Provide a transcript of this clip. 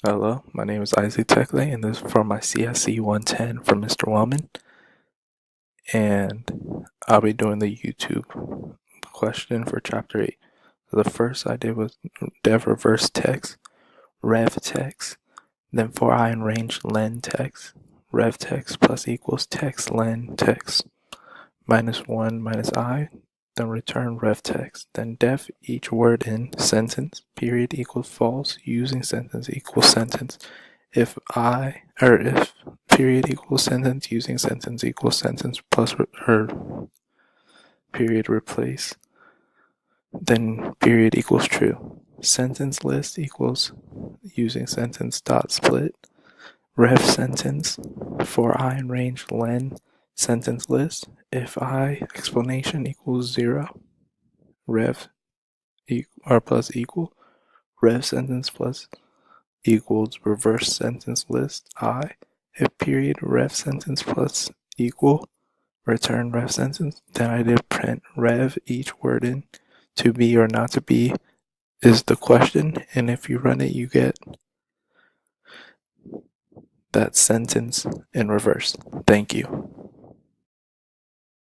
Hello, my name is Isaac Tekle, and this is for my CSE 110 from Mr. Wellman. And I'll be doing the YouTube question for Chapter 8. So the first I did was dev reverse text, rev text, then for I in range len text, rev text plus equals text len text, -1 minus I, then return rev text, then def each word in sentence, period equals false, using sentence equals sentence. If period equals sentence, using sentence equals sentence plus period replace, then period equals true. Sentence list equals using sentence dot split. Ref sentence for I in range len sentence list. If I explanation equals 0, rev or plus equal, rev sentence plus equals reverse sentence list I. If period ref sentence plus equal return ref sentence, then I did print rev each word in to be or not to be is the question, and if you run it you get that sentence in reverse. Thank you.